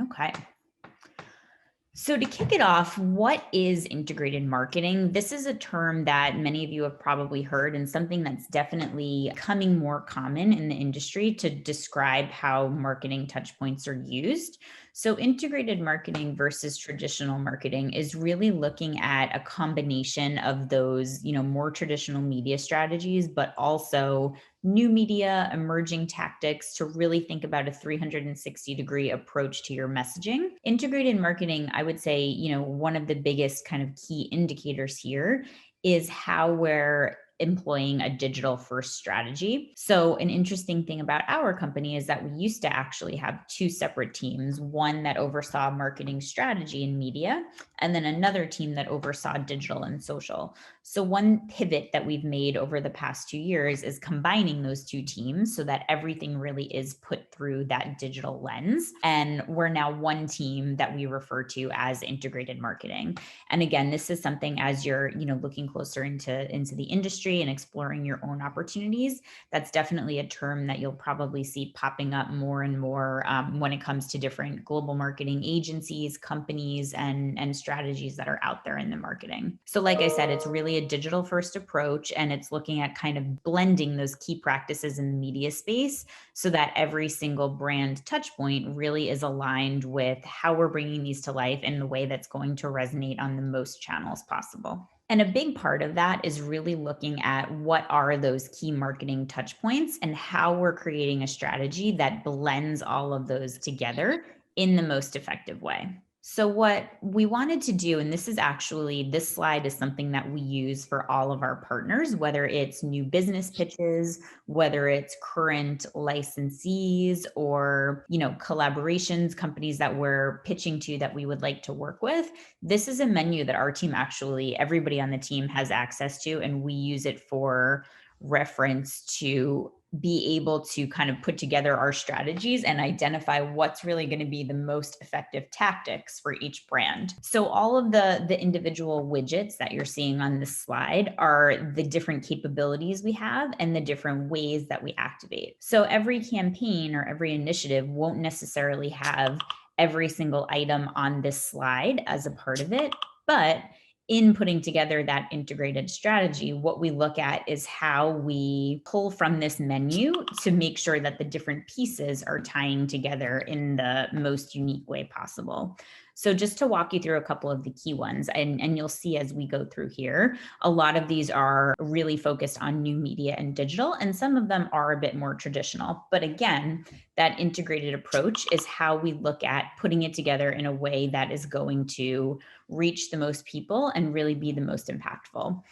Okay. So, to kick it off, what is integrated marketing? This is a term that many of you have probably heard, and something that's definitely becoming more common in the industry to describe how marketing touchpoints are used. So, integrated marketing versus traditional marketing is really looking at a combination of those, more traditional media strategies, but also new media, emerging tactics to really think about a 360-degree approach to your messaging. Integrated marketing, I would say, one of the biggest kind of key indicators here is how we're employing a digital first strategy. So, an interesting thing about our company is that we used to actually have two separate teams, one that oversaw marketing strategy and media, and then another team that oversaw digital and social. So, one pivot that we've made over the past 2 years is combining those two teams so that everything really is put through that digital lens. And we're now one team that we refer to as integrated marketing. And again, this is something as you're, looking closer into the industry and exploring your own opportunities, that's definitely a term that you'll probably see popping up more and more when it comes to different global marketing agencies, companies, and strategies that are out there in the marketing. So, like I said, it's really a digital first approach, and it's looking at kind of blending those key practices in the media space so that every single brand touch point really is aligned with how we're bringing these to life in the way that's going to resonate on the most channels possible. And a big part of that is really looking at what are those key marketing touch points and how we're creating a strategy that blends all of those together in the most effective way. So, what we wanted to do, and this slide is something that we use for all of our partners, whether it's new business pitches, whether it's current licensees or, collaborations, companies that we're pitching to that we would like to work with. This is a menu that our team actually, everybody on the team has access to, and we use it for reference to be able to kind of put together our strategies and identify what's really going to be the most effective tactics for each brand. So all of the individual widgets that you're seeing on this slide are the different capabilities we have and the different ways that we activate. So every campaign or every initiative won't necessarily have every single item on this slide as a part of it, but in putting together that integrated strategy, what we look at is how we pull from this menu to make sure that the different pieces are tying together in the most unique way possible. So just to walk you through a couple of the key ones, and you'll see as we go through here, a lot of these are really focused on new media and digital, and some of them are a bit more traditional. But again, that integrated approach is how we look at putting it together in a way that is going to reach the most people and really be the most impactful.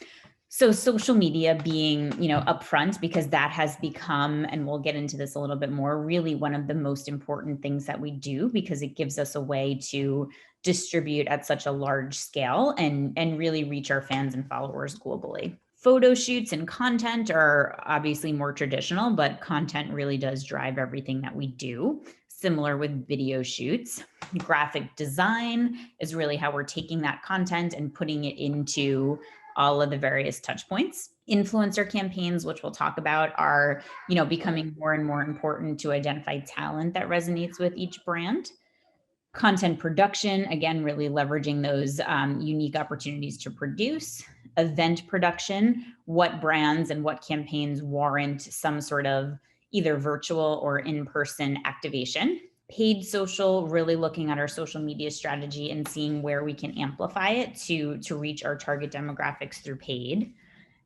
So social media being, upfront, because that has become, and we'll get into this a little bit more, really one of the most important things that we do because it gives us a way to distribute at such a large scale and really reach our fans and followers globally. Photo shoots and content are obviously more traditional, but content really does drive everything that we do. Similar with video shoots. Graphic design is really how we're taking that content and putting it into all of the various touch points. Influencer campaigns, which we'll talk about, are, becoming more and more important to identify talent that resonates with each brand. Content production, again, really leveraging those unique opportunities to produce. Event production, what brands and what campaigns warrant some sort of either virtual or in-person activation. Paid social, really looking at our social media strategy and seeing where we can amplify it to reach our target demographics through paid.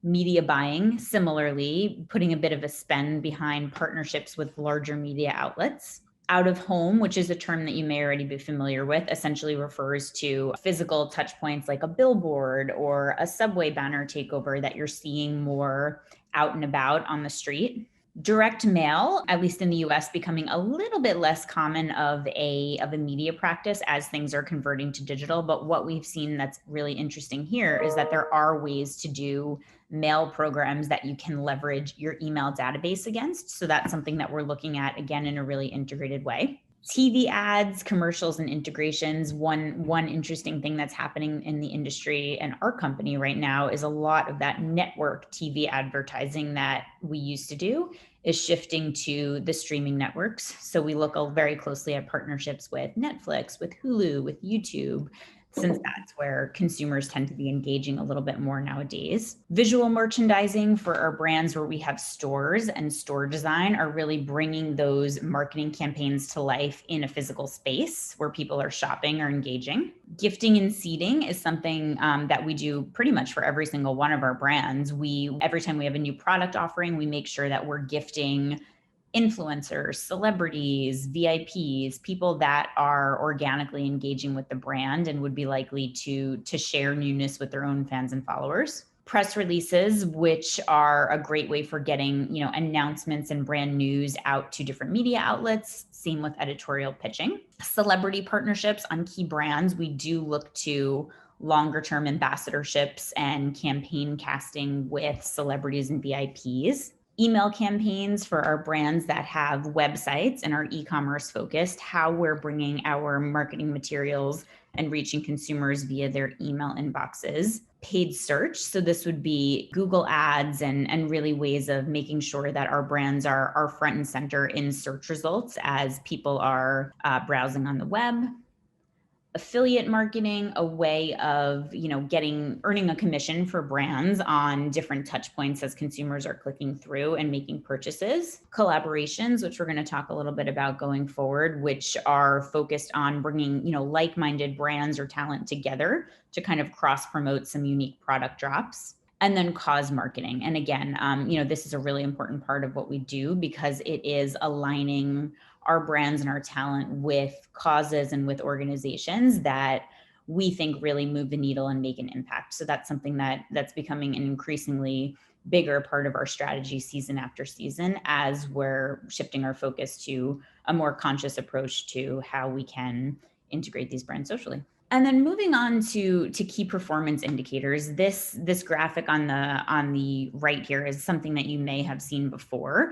Media buying, similarly, putting a bit of a spend behind partnerships with larger media outlets. Out of home, which is a term that you may already be familiar with, essentially refers to physical touch points like a billboard or a subway banner takeover that you're seeing more out and about on the street. Direct mail, at least in the US, becoming a little bit less common of a media practice as things are converting to digital. But what we've seen that's really interesting here is that there are ways to do mail programs that you can leverage your email database against. So that's something that we're looking at, again, in a really integrated way. TV ads, commercials, and integrations. One interesting thing that's happening in the industry and our company right now is a lot of that network TV advertising that we used to do is shifting to the streaming networks. So we look very closely at partnerships with Netflix, with Hulu, with YouTube, since that's where consumers tend to be engaging a little bit more nowadays. Visual merchandising for our brands where we have stores and store design are really bringing those marketing campaigns to life in a physical space where people are shopping or engaging. Gifting and seeding is something that we do pretty much for every single one of our brands. Every time we have a new product offering, we make sure that we're gifting influencers, celebrities, VIPs, people that are organically engaging with the brand and would be likely to share newness with their own fans and followers. Press releases, which are a great way for getting, announcements and brand news out to different media outlets. Same with editorial pitching. Celebrity partnerships on key brands. We do look to longer term ambassadorships and campaign casting with celebrities and VIPs. Email campaigns for our brands that have websites and are e-commerce focused, how we're bringing our marketing materials and reaching consumers via their email inboxes. Paid search. So this would be Google ads and really ways of making sure that our brands are front and center in search results as people are browsing on the web. Affiliate marketing, a way of earning a commission for brands on different touch points as consumers are clicking through and making purchases. Collaborations, which we're going to talk a little bit about going forward, which are focused on bringing like-minded brands or talent together to kind of cross promote some unique product drops. And then cause marketing. And again, this is a really important part of what we do because it is aligning our brands and our talent with causes and with organizations that we think really move the needle and make an impact. So that's something that's becoming an increasingly bigger part of our strategy season after season as we're shifting our focus to a more conscious approach to how we can integrate these brands socially. And then moving on to key performance indicators, this graphic on the right here is something that you may have seen before.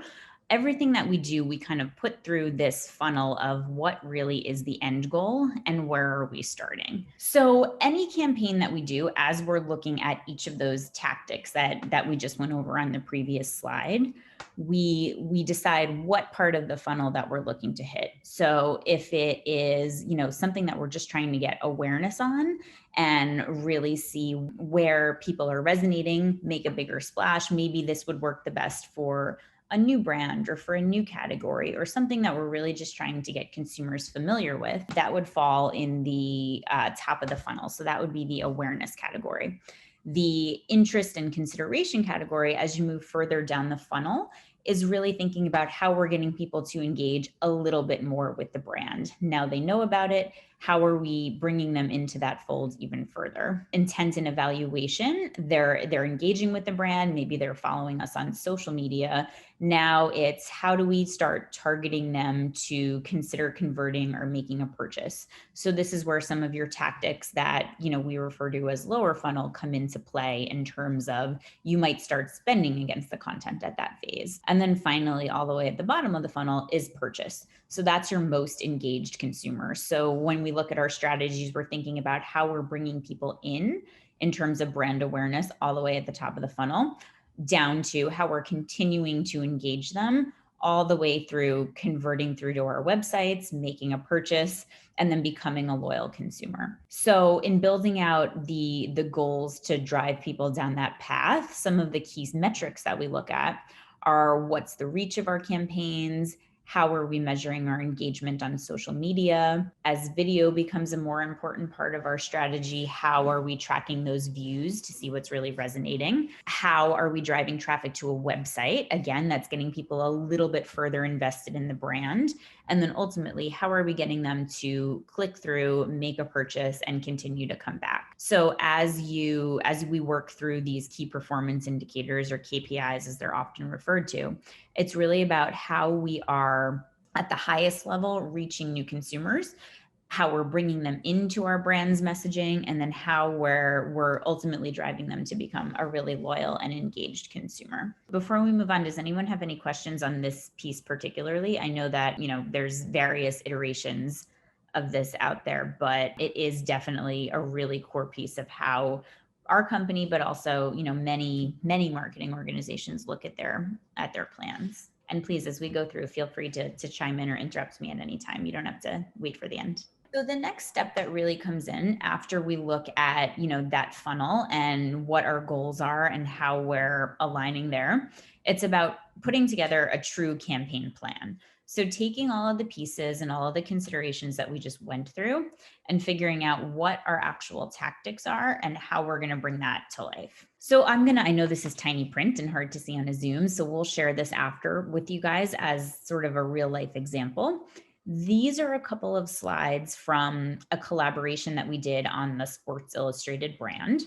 Everything that we do, we kind of put through this funnel of what really is the end goal and where are we starting. So any campaign that we do, as we're looking at each of those tactics that we just went over on the previous slide, we decide what part of the funnel that we're looking to hit. So if it is, something that we're just trying to get awareness on and really see where people are resonating, make a bigger splash, maybe this would work the best for a new brand or for a new category or something that we're really just trying to get consumers familiar with, that would fall in the top of the funnel. So that would be the awareness category. The interest and consideration category, as you move further down the funnel, is really thinking about how we're getting people to engage a little bit more with the brand. Now they know about it. How are we bringing them into that fold even further? Intent and evaluation, they're engaging with the brand. Maybe they're following us on social media. Now it's how do we start targeting them to consider converting or making a purchase? So this is where some of your tactics that, we refer to as lower funnel come into play in terms of you might start spending against the content at that phase. And then finally, all the way at the bottom of the funnel is purchase. So that's your most engaged consumer. So when we look at our strategies, we're thinking about how we're bringing people in terms of brand awareness, all the way at the top of the funnel, down to how we're continuing to engage them all the way through converting through to our websites, making a purchase, and then becoming a loyal consumer. So in building out the goals to drive people down that path, some of the key metrics that we look at are what's the reach of our campaigns, how are we measuring our engagement on social media? As video becomes a more important part of our strategy, how are we tracking those views to see what's really resonating? How are we driving traffic to a website? Again, that's getting people a little bit further invested in the brand. And then ultimately, how are we getting them to click through, make a purchase, and continue to come back? So as we work through these key performance indicators, or KPIs as they're often referred to, it's really about how we are at the highest level reaching new consumers, how we're bringing them into our brand's messaging, and then how we're ultimately driving them to become a really loyal and engaged consumer. Before we move on, does anyone have any questions on this piece particularly? I know that, there's various iterations of this out there, but it is definitely a really core piece of how our company, but also, many marketing organizations look at their plans. And please, as we go through, feel free to chime in or interrupt me at any time. You don't have to wait for the end. So the next step that really comes in after we look at, that funnel and what our goals are and how we're aligning there, it's about putting together a true campaign plan. So taking all of the pieces and all of the considerations that we just went through and figuring out what our actual tactics are and how we're going to bring that to life. So I know this is tiny print and hard to see on a Zoom, so we'll share this after with you guys as sort of a real life example. These are a couple of slides from a collaboration that we did on the Sports Illustrated brand.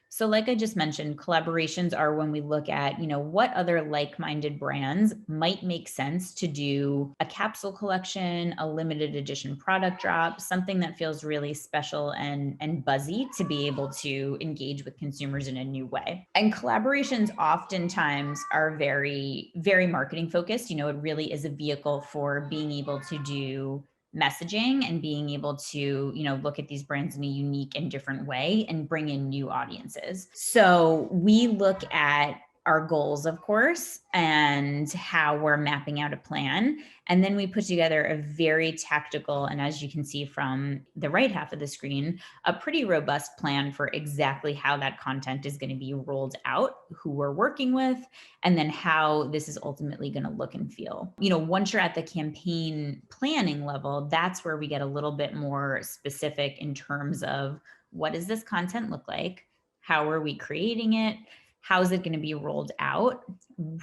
So like I just mentioned, collaborations are when we look at, what other like-minded brands might make sense to do a capsule collection, a limited edition product drop, something that feels really special and buzzy to be able to engage with consumers in a new way. And collaborations oftentimes are very, very marketing focused. It really is a vehicle for being able to do messaging and being able to, look at these brands in a unique and different way and bring in new audiences. So we look at our goals, of course, and how we're mapping out a plan. And then we put together a very tactical, and as you can see from the right half of the screen, a pretty robust plan for exactly how that content is going to be rolled out, who we're working with, and then how this is ultimately going to look and feel. Once you're at the campaign planning level, that's where we get a little bit more specific in terms of what does this content look like? How are we creating it? How is it going to be rolled out?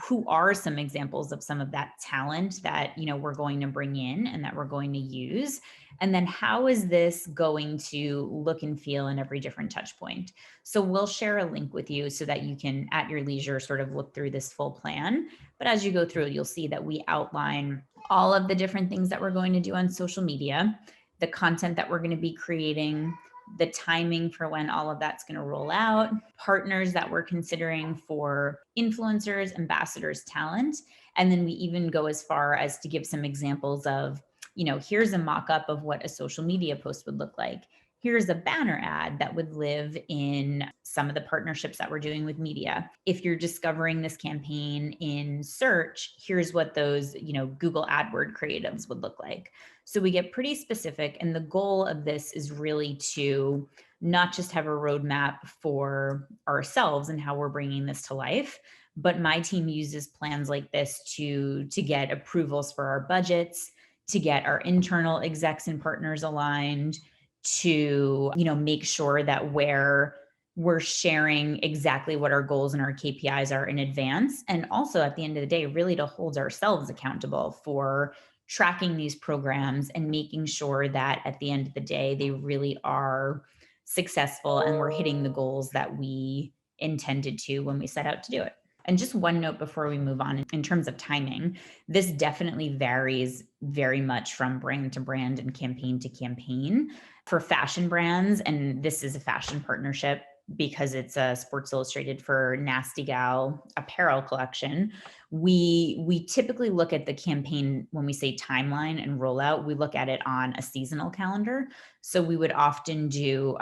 Who are some examples of some of that talent that, we're going to bring in and that we're going to use? And then how is this going to look and feel in every different touch point? So we'll share a link with you so that you can, at your leisure, sort of look through this full plan. But as you go through, you'll see that we outline all of the different things that we're going to do on social media, the content that we're going to be creating, the timing for when all of that's going to roll out, partners that we're considering for influencers, ambassadors, talent. And then we even go as far as to give some examples of, here's a mock-up of what a social media post would look like. Here's a banner ad that would live in some of the partnerships that we're doing with media. If you're discovering this campaign in search, here's what those, Google AdWord creatives would look like. So we get pretty specific. And the goal of this is really to not just have a roadmap for ourselves and how we're bringing this to life, but my team uses plans like this to get approvals for our budgets, to get our internal execs and partners aligned, to, make sure that we're sharing exactly what our goals and our KPIs are in advance. And also at the end of the day, really to hold ourselves accountable for tracking these programs and making sure that at the end of the day, they really are successful and we're hitting the goals that we intended to when we set out to do it. And just one note before we move on, in terms of timing, this definitely varies very much from brand to brand and campaign to campaign. For fashion brands, and this is a fashion partnership because it's a Sports Illustrated for Nasty Gal apparel collection, we typically look at the campaign when we say timeline and rollout, we look at it on a seasonal calendar. So we would often do,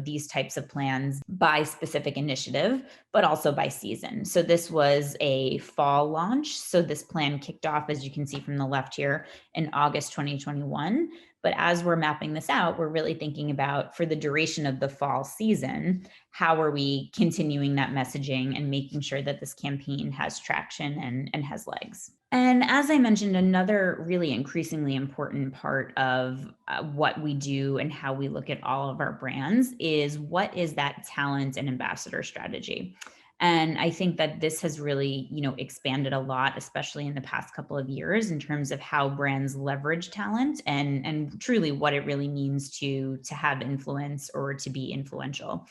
these types of plans by specific initiative, but also by season. So this was a fall launch. So this plan kicked off, as you can see from the left here, in August 2021. But as we're mapping this out, we're really thinking about, for the duration of the fall season, how are we continuing that messaging and making sure that this campaign has traction and has legs. And as I mentioned, another really increasingly important part of what we do and how we look at all of our brands is what is that talent and ambassador strategy. And I think that this has really, expanded a lot, especially in the past couple of years, in terms of how brands leverage talent and truly what it really means to have influence or to be influential.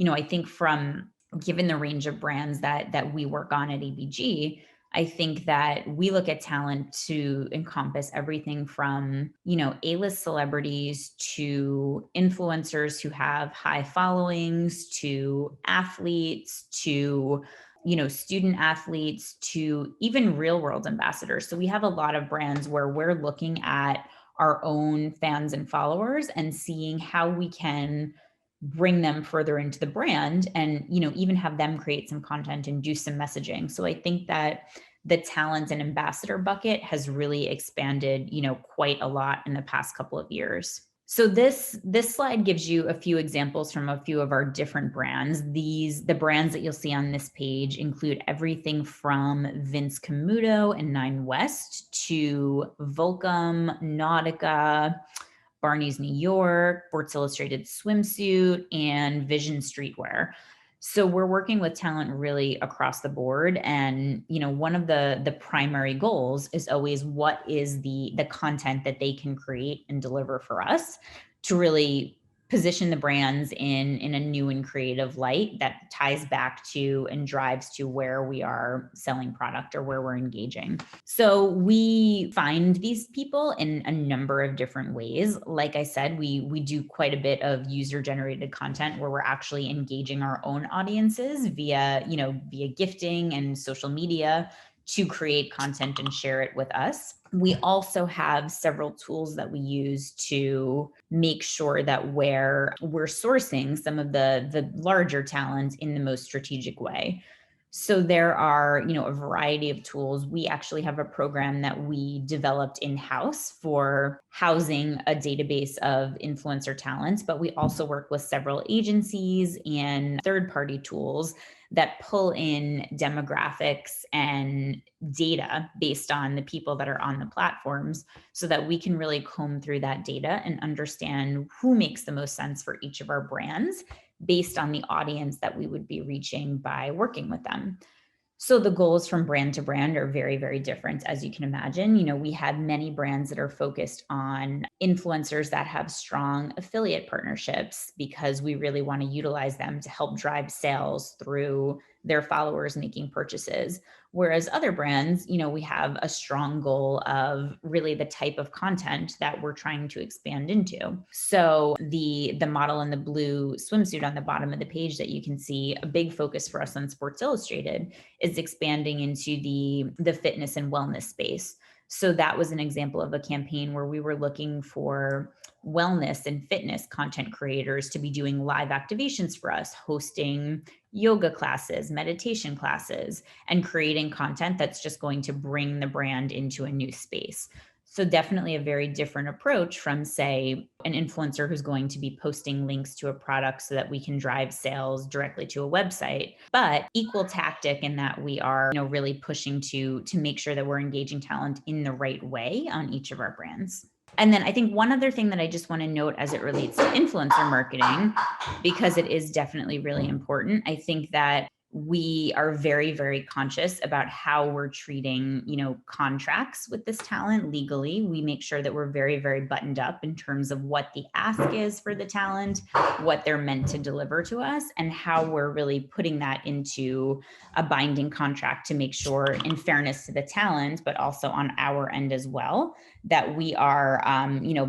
I think given the range of brands that we work on at ABG, I think that we look at talent to encompass everything from, A-list celebrities to influencers who have high followings, to athletes, to, student athletes, to even real world ambassadors. So we have a lot of brands where we're looking at our own fans and followers and seeing how we can bring them further into the brand and, even have them create some content and do some messaging. So I think that the talent and ambassador bucket has really expanded, quite a lot in the past couple of years. So this slide gives you a few examples from a few of our different brands. The brands that you'll see on this page include everything from Vince Camuto and Nine West to Volcom, Nautica, Barney's New York, Sports Illustrated Swimsuit, and Vision Streetwear. So we're working with talent really across the board. And, one of the primary goals is always what is the content that they can create and deliver for us to really position the brands in a new and creative light that ties back to and drives to where we are selling product or where we're engaging. So we find these people in a number of different ways. Like I said, we do quite a bit of user generated content where we're actually engaging our own audiences via gifting and social media to create content and share it with us. We also have several tools that we use to make sure that we're sourcing some of the larger talent in the most strategic way. So there are, a variety of tools. We actually have a program that we developed in-house for housing a database of influencer talents, but we also work with several agencies and third-party tools that pull in demographics and data based on the people that are on the platforms so that we can really comb through that data and understand who makes the most sense for each of our brands based on the audience that we would be reaching by working with them. So the goals from brand to brand are very, very different, as you can imagine. We have many brands that are focused on influencers that have strong affiliate partnerships because we really want to utilize them to help drive sales through their followers making purchases. Whereas other brands, we have a strong goal of really the type of content that we're trying to expand into. So the model in the blue swimsuit on the bottom of the page that you can see, a big focus for us on Sports Illustrated is expanding into the fitness and wellness space. So that was an example of a campaign where we were looking for wellness and fitness content creators to be doing live activations for us, hosting yoga classes, meditation classes, and creating content that's just going to bring the brand into a new space. So definitely a very different approach from, say, an influencer who's going to be posting links to a product so that we can drive sales directly to a website, but equal tactic in that we are, really pushing to make sure that we're engaging talent in the right way on each of our brands. And then I think one other thing that I just want to note as it relates to influencer marketing, because it is definitely really important, I think that we are very, very conscious about how we're treating, contracts with this talent legally. We make sure that we're very, very buttoned up in terms of what the ask is for the talent, what they're meant to deliver to us, and how we're really putting that into a binding contract to make sure, in fairness to the talent, but also on our end as well, that we are,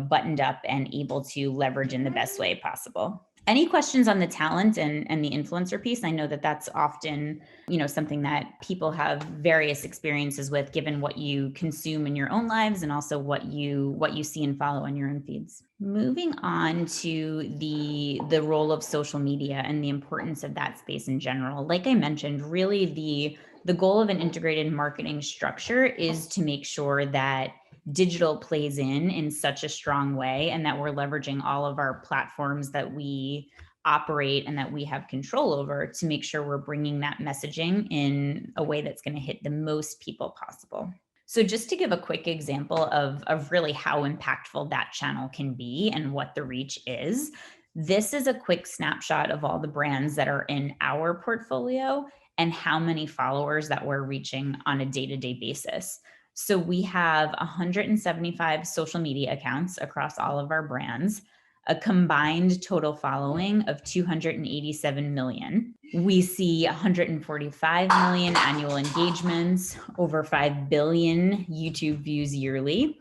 buttoned up and able to leverage in the best way possible. Any questions on the talent and the influencer piece? I know that that's often, something that people have various experiences with, given what you consume in your own lives and also what you see and follow on your own feeds. Moving on to the role of social media and the importance of that space in general. Like I mentioned, really the goal of an integrated marketing structure is to make sure that digital plays in such a strong way and that we're leveraging all of our platforms that we operate and that we have control over to make sure we're bringing that messaging in a way that's going to hit the most people possible. So just to give a quick example of really how impactful that channel can be and what the reach is, this is a quick snapshot of all the brands that are in our portfolio and how many followers that we're reaching on a day-to-day basis. So we have 175 social media accounts across all of our brands, a combined total following of 287 million. We see 145 million annual engagements, over 5 billion YouTube views yearly.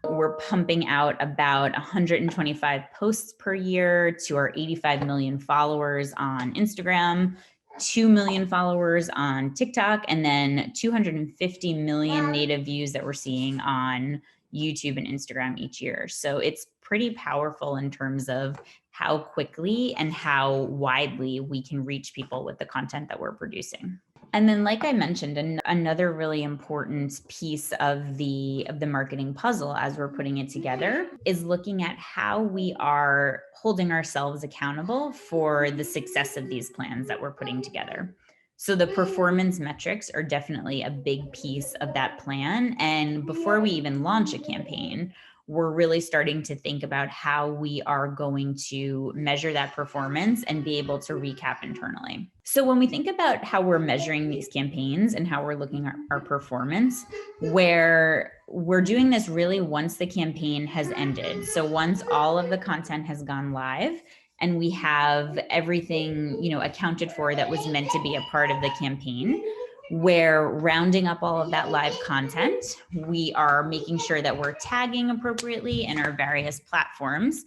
We're pumping out about 125 posts per year to our 85 million followers on Instagram, 2 million followers on TikTok, and then 250 million native views that we're seeing on YouTube and Instagram each year. So it's pretty powerful in terms of how quickly and how widely we can reach people with the content that we're producing. And then, like I mentioned, another really important piece of the marketing puzzle as we're putting it together is looking at how we are holding ourselves accountable for the success of these plans that we're putting together. So the performance metrics are definitely a big piece of that plan. And before we even launch a campaign, we're really starting to think about how we are going to measure that performance and be able to recap internally. So when we think about how we're measuring these campaigns and how we're looking at our performance, where we're doing this really once the campaign has ended. So once all of the content has gone live and we have everything, accounted for that was meant to be a part of the campaign, where rounding up all of that live content, we are making sure that we're tagging appropriately in our various platforms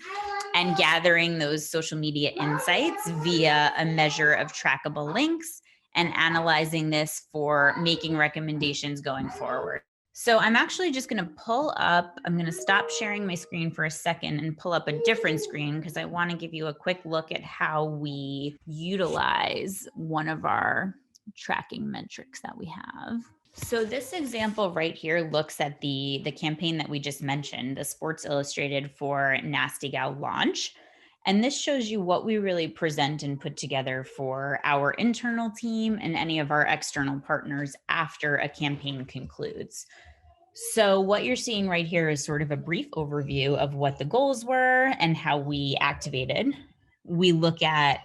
and gathering those social media insights via a measure of trackable links and analyzing this for making recommendations going forward. So I'm actually just going to I'm going to stop sharing my screen for a second and pull up a different screen because I want to give you a quick look at how we utilize one of our tracking metrics that we have. So this example right here looks at the campaign that we just mentioned, the Sports Illustrated for Nasty Gal launch. And this shows you what we really present and put together for our internal team and any of our external partners after a campaign concludes. So what you're seeing right here is sort of a brief overview of what the goals were and how we activated. We look at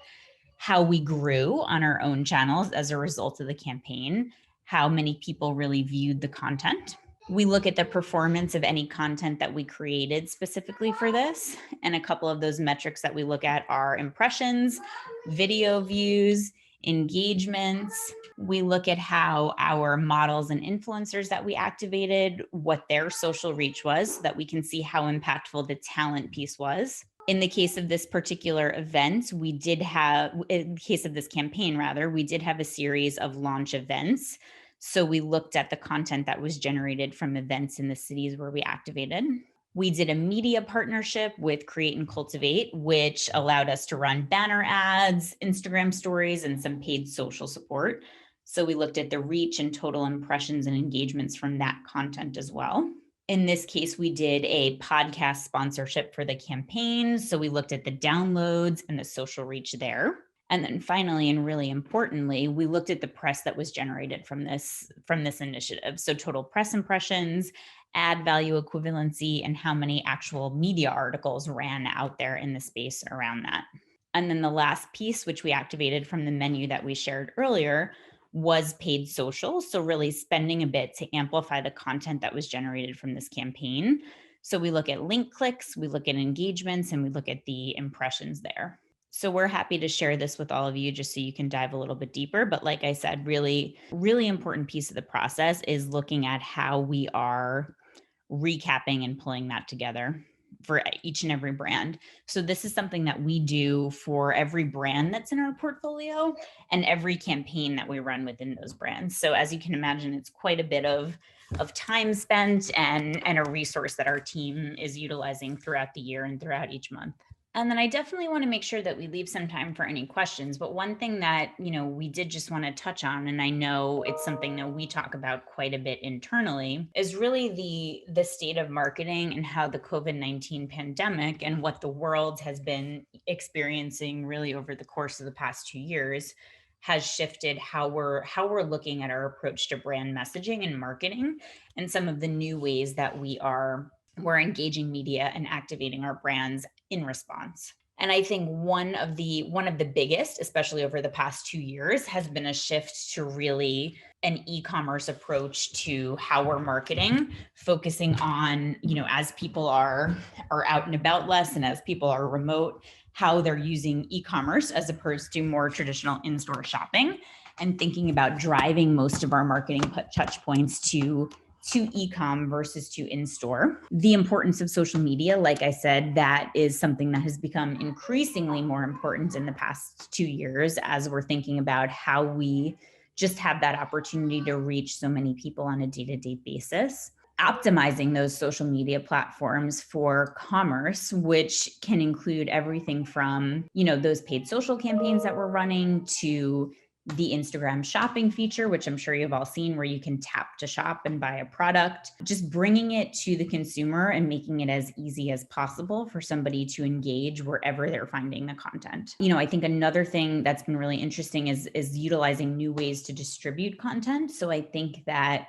how we grew on our own channels as a result of the campaign, how many people really viewed the content. We look at the performance of any content that we created specifically for this. And a couple of those metrics that we look at are impressions, video views, engagements. We look at how our models and influencers that we activated, what their social reach was, so that we can see how impactful the talent piece was. In the case of this particular event, in the case of this campaign, rather, we did have a series of launch events. So we looked at the content that was generated from events in the cities where we activated. We did a media partnership with Create and Cultivate, which allowed us to run banner ads, Instagram stories, and some paid social support. So we looked at the reach and total impressions and engagements from that content as well. In this case, we did a podcast sponsorship for the campaign. So we looked at the downloads and the social reach there. And then finally, and really importantly, we looked at the press that was generated from this initiative. So total press impressions, ad value equivalency, and how many actual media articles ran out there in the space around that. And then the last piece, which we activated from the menu that we shared earlier, was paid social. So really spending a bit to amplify the content that was generated from this campaign. So we look at link clicks, we look at engagements, and we look at the impressions there. So we're happy to share this with all of you just so you can dive a little bit deeper. But like I said, really, really important piece of the process is looking at how we are recapping and pulling that together for each and every brand. So this is something that we do for every brand that's in our portfolio and every campaign that we run within those brands. So as you can imagine, it's quite a bit of time spent and a resource that our team is utilizing throughout the year and throughout each month. And then I definitely want to make sure that we leave some time for any questions. But one thing that, we did just want to touch on, and I know it's something that we talk about quite a bit internally, is really the state of marketing and how the COVID-19 pandemic and what the world has been experiencing really over the course of the past 2 years has shifted how we're looking at our approach to brand messaging and marketing and some of the new ways that we're engaging media and activating our brands in response. And I think one of the biggest, especially over the past 2 years, has been a shift to really an e-commerce approach to how we're marketing, focusing on, as people are out and about less and as people are remote, how they're using e-commerce as opposed to more traditional in-store shopping, and thinking about driving most of our marketing touch points to e-com versus to in-store. The importance of social media, like I said, that is something that has become increasingly more important in the past 2 years as we're thinking about how we just have that opportunity to reach so many people on a day-to-day basis. Optimizing those social media platforms for commerce, which can include everything from, those paid social campaigns that we're running to the Instagram shopping feature, which I'm sure you've all seen, where you can tap to shop and buy a product, just bringing it to the consumer and making it as easy as possible for somebody to engage wherever they're finding the content. I think another thing that's been really interesting is utilizing new ways to distribute content. So I think that,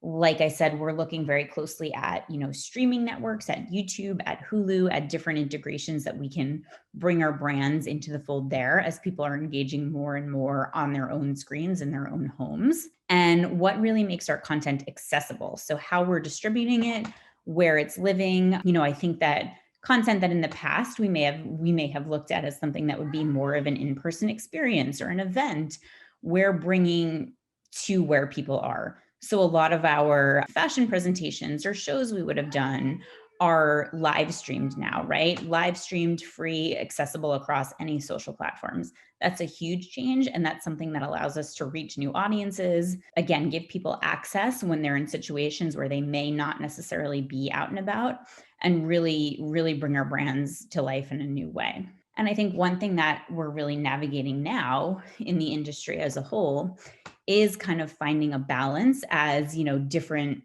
like I said, we're looking very closely at, streaming networks, at YouTube, at Hulu, at different integrations that we can bring our brands into the fold there as people are engaging more and more on their own screens in their own homes. And what really makes our content accessible. So how we're distributing it, where it's living. I think that content that in the past we may have looked at as something that would be more of an in-person experience or an event, we're bringing to where people are. So a lot of our fashion presentations or shows we would have done are live streamed now, right? Live streamed, free, accessible across any social platforms. That's a huge change. And that's something that allows us to reach new audiences. Again, give people access when they're in situations where they may not necessarily be out and about, and really, really bring our brands to life in a new way. And I think one thing that we're really navigating now in the industry as a whole is kind of finding a balance as, different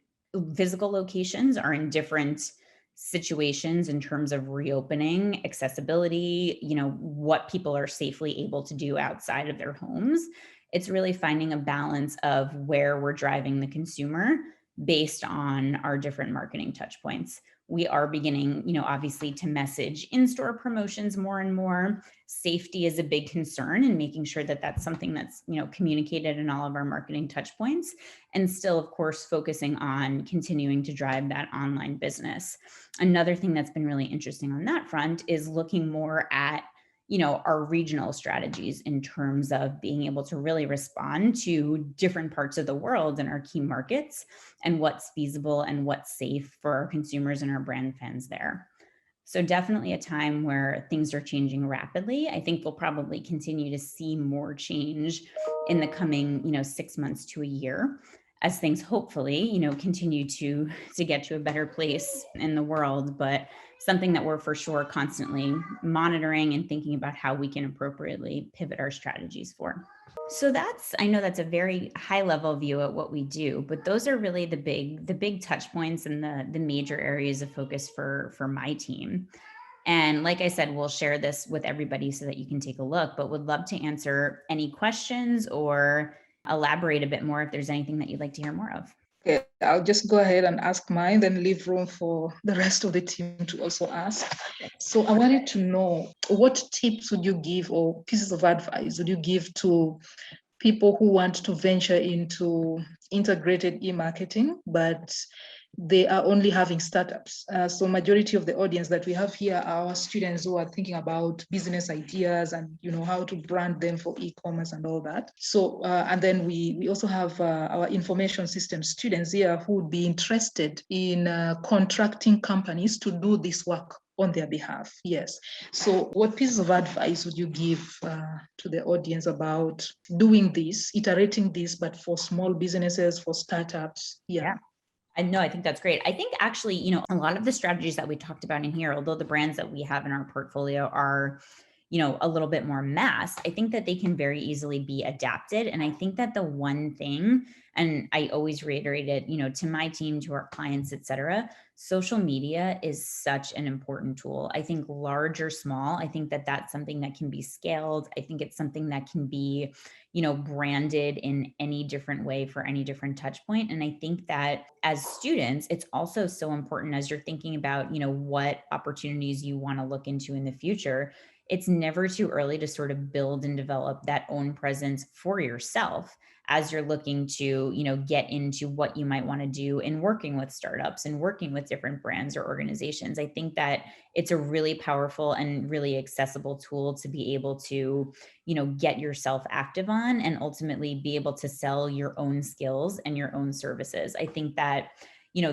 physical locations are in different situations in terms of reopening, accessibility, what people are safely able to do outside of their homes. It's really finding a balance of where we're driving the consumer based on our different marketing touch points. We are beginning, obviously to message in-store promotions more and more. Safety is a big concern, and making sure that that's something that's, communicated in all of our marketing touch points, and still, of course, focusing on continuing to drive that online business. Another thing that's been really interesting on that front is looking more at our regional strategies in terms of being able to really respond to different parts of the world and our key markets, and what's feasible and what's safe for our consumers and our brand fans there. So definitely a time where things are changing rapidly. I think we'll probably continue to see more change in the coming, 6 months to a year, as things hopefully, continue to get to a better place in the world. But something that we're for sure constantly monitoring and thinking about how we can appropriately pivot our strategies for. So I know that's a very high level view at what we do, but those are really the big touch points and the major areas of focus for my team. And like I said, we'll share this with everybody so that you can take a look, but would love to answer any questions or elaborate a bit more if there's anything that you'd like to hear more of. Okay, I'll just go ahead and ask mine, then leave room for the rest of the team to also ask. So I wanted to know, what tips would you give or pieces of advice would you give to people who want to venture into integrated e-marketing, but they are only having startups? So majority of the audience that we have here are our students who are thinking about business ideas and how to brand them for e-commerce and all that. So and then we also have our information system students here who would be interested in contracting companies to do this work on their behalf. Yes. So what pieces of advice would you give to the audience about doing this, iterating this, but for small businesses, for startups? Yeah. I think that's great. I think actually, a lot of the strategies that we talked about in here, although the brands that we have in our portfolio are, a little bit more mass, I think that they can very easily be adapted. And I think that the one thing, and I always reiterate it, to my team, to our clients, et cetera, social media is such an important tool. I think large or small, I think that that's something that can be scaled. I think it's something that can be, branded in any different way for any different touch point. And I think that as students, it's also so important as you're thinking about, what opportunities you want to look into in the future. It's never too early to sort of build and develop that own presence for yourself as you're looking to, get into what you might want to do in working with startups and working with different brands or organizations. I think that it's a really powerful and really accessible tool to be able to, get yourself active on, and ultimately be able to sell your own skills and your own services. I think that,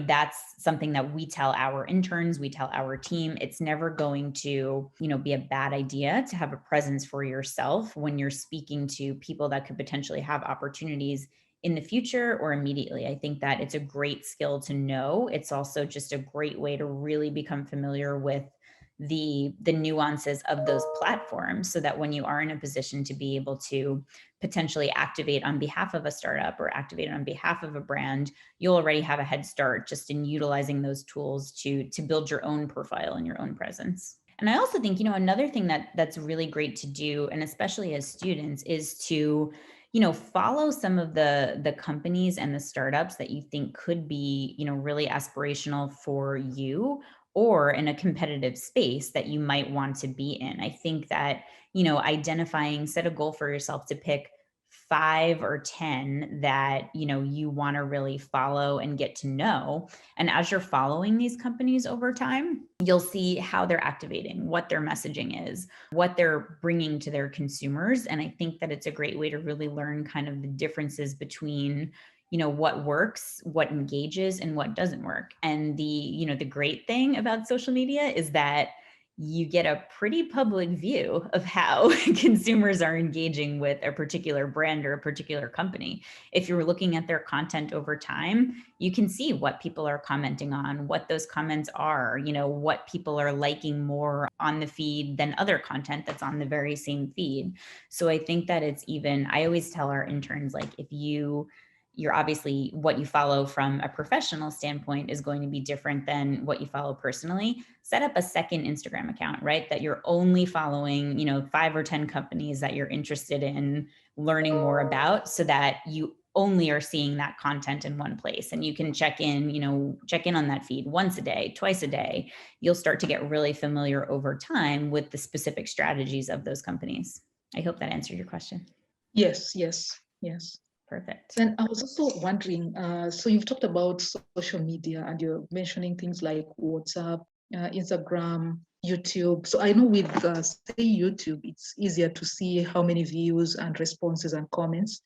that's something that we tell our interns, we tell our team. It's never going to, be a bad idea to have a presence for yourself when you're speaking to people that could potentially have opportunities in the future or immediately. I think that it's a great skill to know. It's also just a great way to really become familiar with, the nuances of those platforms, so that when you are in a position to be able to potentially activate on behalf of a startup or activate on behalf of a brand, you'll already have a head start just in utilizing those tools to build your own profile and your own presence. And I also think, another thing that's really great to do, and especially as students, is to, follow some of the companies and the startups that you think could be, really aspirational for you, or in a competitive space that you might want to be in. I think that, set a goal for yourself to pick 5 or 10 that, you want to really follow and get to know. And as you're following these companies over time, you'll see how they're activating, what their messaging is, what they're bringing to their consumers. And I think that it's a great way to really learn kind of the differences between, what works, what engages, and what doesn't work. And the great thing about social media is that you get a pretty public view of how consumers are engaging with a particular brand or a particular company. If you're looking at their content over time, you can see what people are commenting on, what those comments are, what people are liking more on the feed than other content that's on the very same feed. So I think that I always tell our interns, like, if you're obviously, what you follow from a professional standpoint is going to be different than what you follow personally. Set up a second Instagram account, right? That you're only following, 5 or 10 companies that you're interested in learning more about, so that you only are seeing that content in one place. And you can check in on that feed once a day, twice a day. You'll start to get really familiar over time with the specific strategies of those companies. I hope that answered your question. Yes. Perfect. And I was also wondering, so you've talked about social media and you're mentioning things like WhatsApp, Instagram, YouTube. So I know with, say, YouTube, it's easier to see how many views and responses and comments.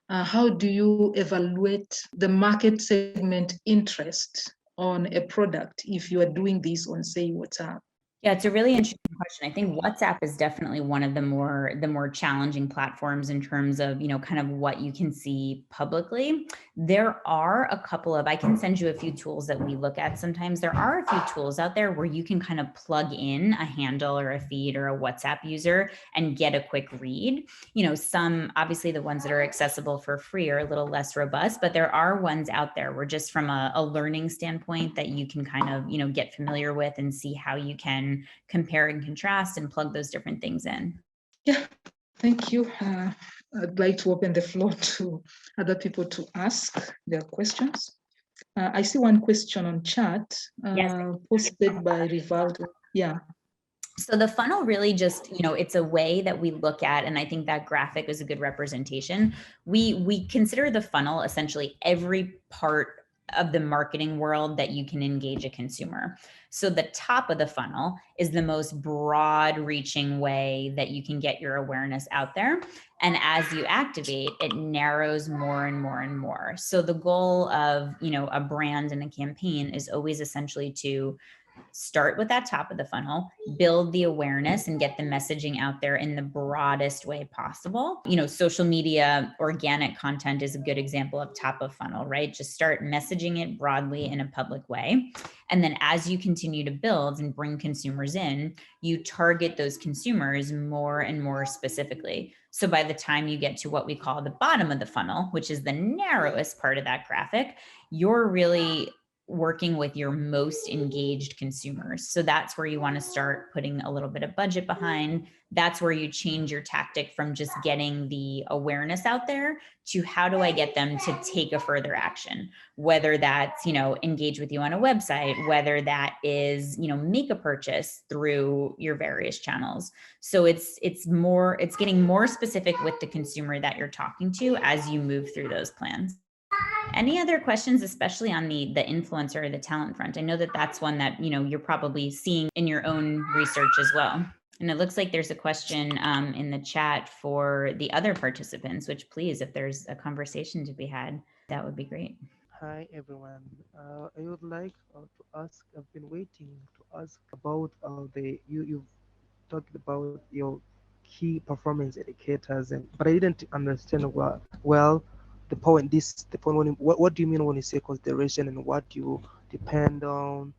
How do you evaluate the market segment interest on a product if you are doing this on, say, WhatsApp? Yeah, it's a really interesting question. I think WhatsApp is definitely one of the more challenging platforms in terms of, kind of what you can see publicly. There are a couple of, I can send you a few tools that we look at sometimes. There are a few tools out there where you can kind of plug in a handle or a feed or a WhatsApp user and get a quick read. Some, obviously the ones that are accessible for free are a little less robust, but there are ones out there where, just from a learning standpoint, that you can kind of, get familiar with and see how you can compare and contrast and plug those different things in. Yeah, thank you. I'd like to open the floor to other people to ask their questions. I see one question on chat, posted by Rivaldo. Yeah. So the funnel really just, it's a way that we look at, and I think that graphic is a good representation. We consider the funnel essentially every part of the marketing world that you can engage a consumer. So the top of the funnel is the most broad reaching way that you can get your awareness out there. And as you activate, it narrows more and more and more. So the goal of, a brand and a campaign is always essentially to start with that top of the funnel, build the awareness and get the messaging out there in the broadest way possible. Social media, organic content is a good example of top of funnel, right? Just start messaging it broadly in a public way. And then as you continue to build and bring consumers in, you target those consumers more and more specifically. So by the time you get to what we call the bottom of the funnel, which is the narrowest part of that graphic, you're really working with your most engaged consumers. So that's where you want to start putting a little bit of budget behind. That's where you change your tactic from just getting the awareness out there to how do I get them to take a further action, whether that's, engage with you on a website, whether that is, make a purchase through your various channels. So it's getting more specific with the consumer that you're talking to as you move through those plans. Any other questions, especially on the influencer or the talent front? I know that that's one that, you're probably seeing in your own research as well. And it looks like there's a question in the chat for the other participants, which, please, if there's a conversation to be had, that would be great. Hi everyone. I would like to ask. I've been waiting to ask about you've talked about your key performance indicators, but I didn't understand well the point. What do you mean when you say consideration, and what do you depend on,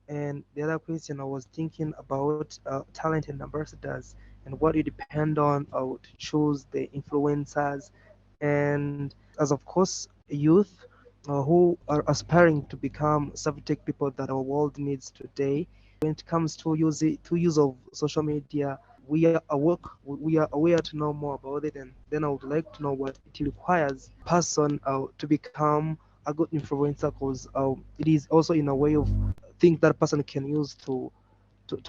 And the other question I was thinking about talent and ambassadors and what you depend on to choose the influencers, and as of course youth who are aspiring to become civic people that our world needs today. When it comes to use of social media, we are aware to know more about it, and then I would like to know what it requires person to become a good influencer, because it is also in a way of things that person can use to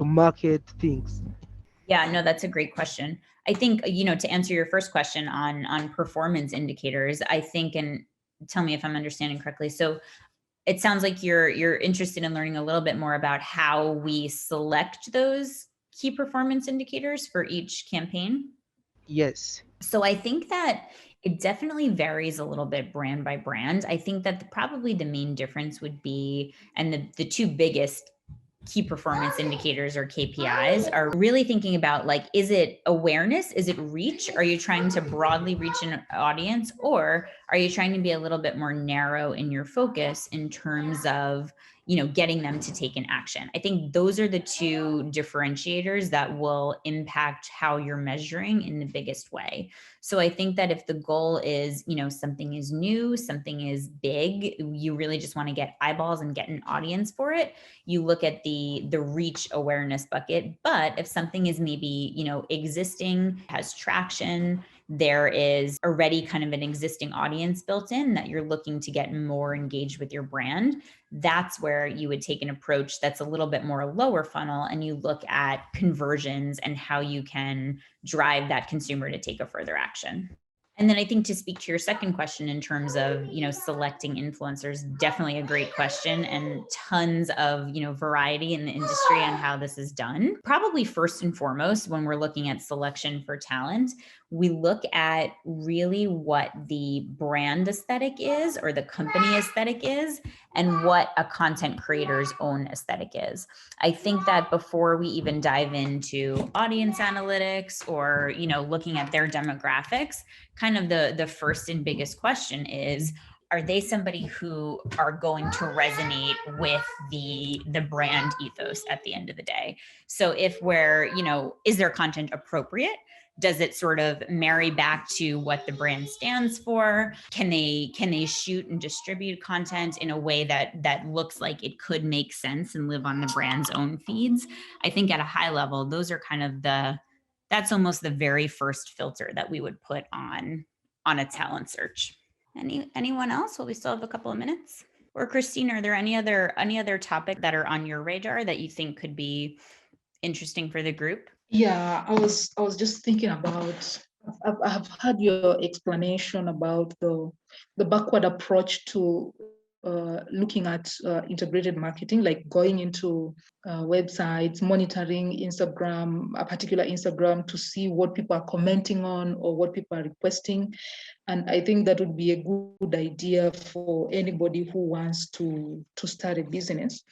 market things. Yeah, no, that's a great question. I think, to answer your first question on performance indicators, I think, and tell me if I'm understanding correctly. So it sounds like you're interested in learning a little bit more about how we select those key performance indicators for each campaign. Yes. So I think that it definitely varies a little bit brand by brand. I think that probably the main difference would be, and the two biggest key performance indicators or KPIs are really thinking about, like, is it awareness? Is it reach? Are you trying to broadly reach an audience, or are you trying to be a little bit more narrow in your focus in terms of, getting them to take an action? I think those are the two differentiators that will impact how you're measuring in the biggest way. So I think that if the goal is, something is new, something is big, you really just want to get eyeballs and get an audience for it, you look at the reach awareness bucket. But if something is maybe, existing, has traction, there is already kind of an existing audience built in that you're looking to get more engaged with your brand, that's where you would take an approach that's a little bit more lower funnel, and you look at conversions and how you can drive that consumer to take a further action. And then I think, to speak to your second question in terms of, selecting influencers, definitely a great question, and tons of, variety in the industry on how this is done. Probably first and foremost, when we're looking at selection for talent, we look at really what the brand aesthetic is, or the company aesthetic is, and what a content creator's own aesthetic is. I think that before we even dive into audience analytics or, looking at their demographics, kind of the first and biggest question is, are they somebody who are going to resonate with the brand ethos at the end of the day? So if we're, is their content appropriate? Does it sort of marry back to what the brand stands for? Can they shoot and distribute content in a way that looks like it could make sense and live on the brand's own feeds? I think at a high level, those are kind of that's almost the very first filter that we would put on a talent search. Anyone else? Well, we still have a couple of minutes. Or Christine, are there any other topic that are on your radar that you think could be interesting for the group? Yeah, I was just thinking about, I've heard your explanation about the backward approach to looking at integrated marketing, like going into websites, monitoring Instagram, a particular Instagram, to see what people are commenting on or what people are requesting. And I think that would be a good idea for anybody who wants to start a business.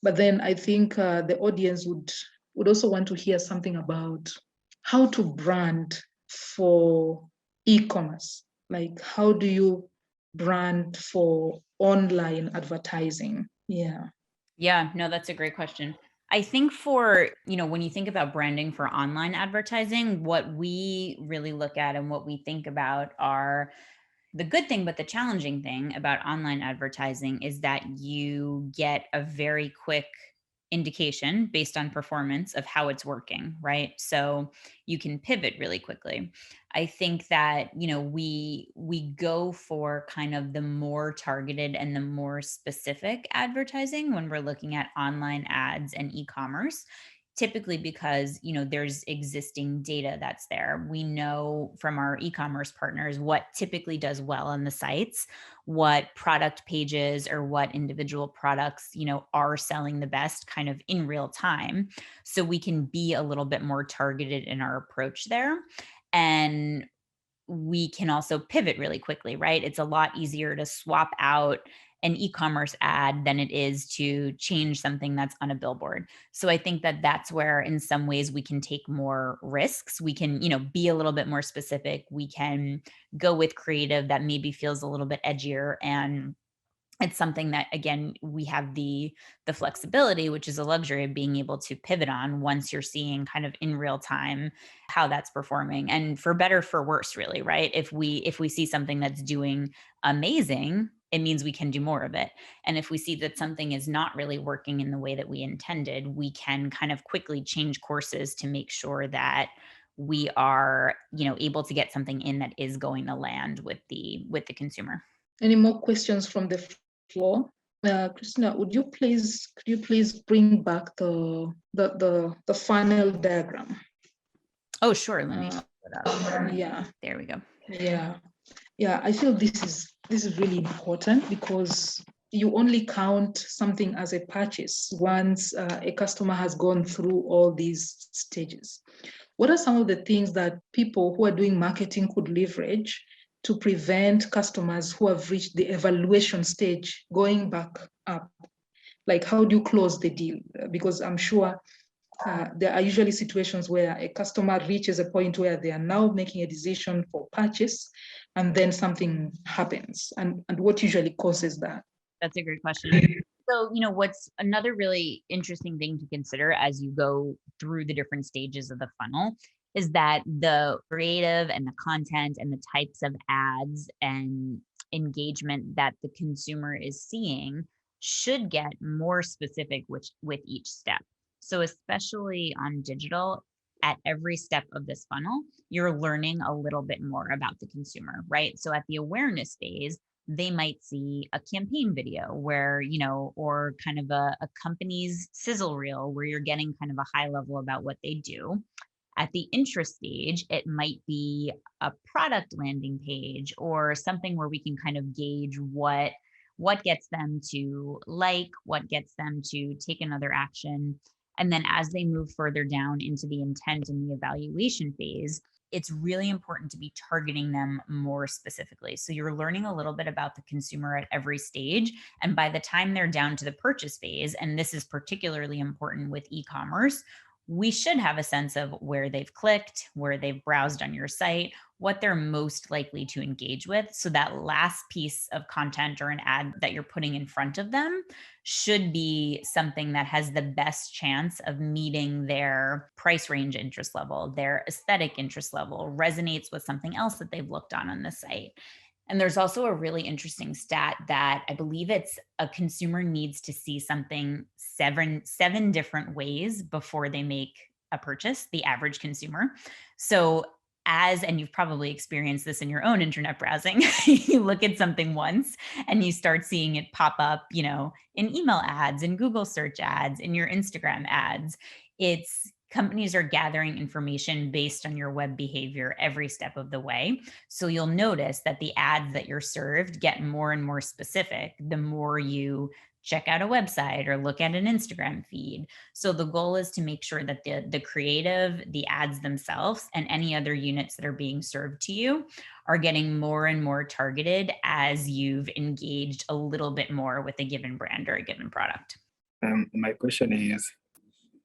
But then I think the audience would also want to hear something about how to brand for e-commerce. Like, how do you brand for online advertising? Yeah. Yeah, no, that's a great question. I think for, when you think about branding for online advertising, what we really look at and what we think about are, the good thing, but the challenging thing about online advertising is that you get a very quick indication based on performance of how it's working, right? So you can pivot really quickly. I think that, we go for kind of the more targeted and the more specific advertising when we're looking at online ads and e-commerce, typically because, there's existing data that's there. We know from our e-commerce partners what typically does well on the sites, what product pages or what individual products, are selling the best kind of in real time. So we can be a little bit more targeted in our approach there. And we can also pivot really quickly, right? It's a lot easier to swap out an e-commerce ad than it is to change something that's on a billboard. So I think that that's where in some ways we can take more risks. We can, be a little bit more specific. We can go with creative that maybe feels a little bit edgier and it's something that, again, we have the flexibility, which is a luxury of being able to pivot on once you're seeing kind of in real time how that's performing, and for better for worse, really, right? If we see something that's doing amazing, it means we can do more of it. And if we see that something is not really working in the way that we intended, we can kind of quickly change courses to make sure that we are, able to get something in that is going to land with the consumer. Any more questions from the floor? Christina, could you please bring back the funnel diagram? Oh, sure. Let me pull it up. Yeah. There we go. Yeah. I feel this is really important, because you only count something as a purchase once a customer has gone through all these stages. What are some of the things that people who are doing marketing could leverage to prevent customers who have reached the evaluation stage going back up? Like, how do you close the deal? Because I'm sure there are usually situations where a customer reaches a point where they are now making a decision for purchase, and then something happens. And what usually causes that? That's a great question. So, what's another really interesting thing to consider as you go through the different stages of the funnel is that the creative and the content and the types of ads and engagement that the consumer is seeing should get more specific with each step. So, especially on digital, at every step of this funnel, you're learning a little bit more about the consumer, right? So, at the awareness phase, they might see a campaign video where, or kind of a company's sizzle reel where you're getting kind of a high level about what they do. At the interest stage, it might be a product landing page or something where we can kind of gauge what gets them to like, what gets them to take another action. And then as they move further down into the intent and the evaluation phase, it's really important to be targeting them more specifically. So you're learning a little bit about the consumer at every stage. And by the time they're down to the purchase phase, and this is particularly important with e-commerce, we should have a sense of where they've clicked, where they've browsed on your site, what they're most likely to engage with. So that last piece of content or an ad that you're putting in front of them should be something that has the best chance of meeting their price range interest level, their aesthetic interest level, resonates with something else that they've looked on the site. And there's also a really interesting stat that I believe it's a consumer needs to see something seven different ways before they make a purchase, the average consumer. So and you've probably experienced this in your own internet browsing, you look at something once and you start seeing it pop up, in email ads, in Google search ads, in your Instagram ads. It's companies are gathering information based on your web behavior every step of the way. So you'll notice that the ads that you're served get more and more specific the more you check out a website or look at an Instagram feed. So the goal is to make sure that the creative, the ads themselves, and any other units that are being served to you are getting more and more targeted as you've engaged a little bit more with a given brand or a given product. My question is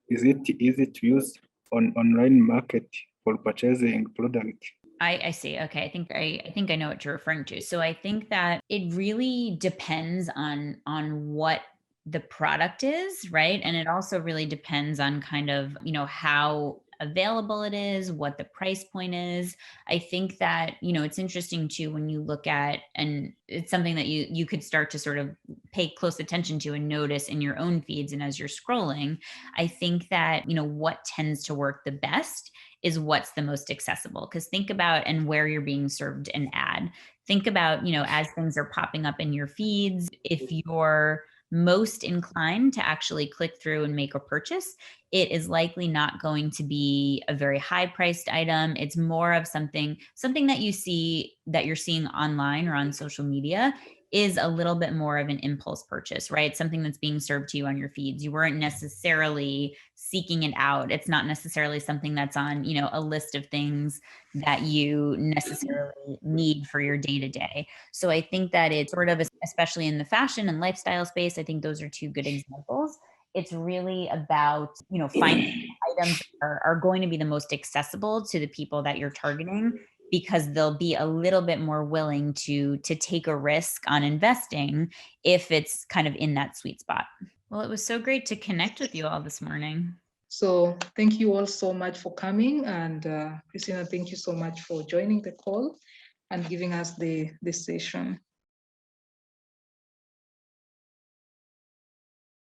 it easy to use on online market for purchasing product? I see. Okay. I think I know what you're referring to. So I think that it really depends on what the product is, right? And it also really depends on kind of, how available it is, what the price point is. I think that, it's interesting too when you look at, and it's something that you could start to sort of pay close attention to and notice in your own feeds and as you're scrolling. I think that, what tends to work the best is what's the most accessible. Because think about and where you're being served an ad. Think about, as things are popping up in your feeds, if you're most inclined to actually click through and make a purchase, it is likely not going to be a very high priced item. It's more of something that you're seeing online or on social media is a little bit more of an impulse purchase, right? Something that's being served to you on your feeds. You weren't necessarily seeking it out. It's not necessarily something that's on, a list of things that you necessarily need for your day to day. So I think that it's sort of, especially in the fashion and lifestyle space, I think those are two good examples. It's really about, finding items that are going to be the most accessible to the people that you're targeting because they'll be a little bit more willing to take a risk on investing if it's kind of in that sweet spot. Well, it was so great to connect with you all this morning. So thank you all so much for coming. And Christina, thank you so much for joining the call and giving us the session.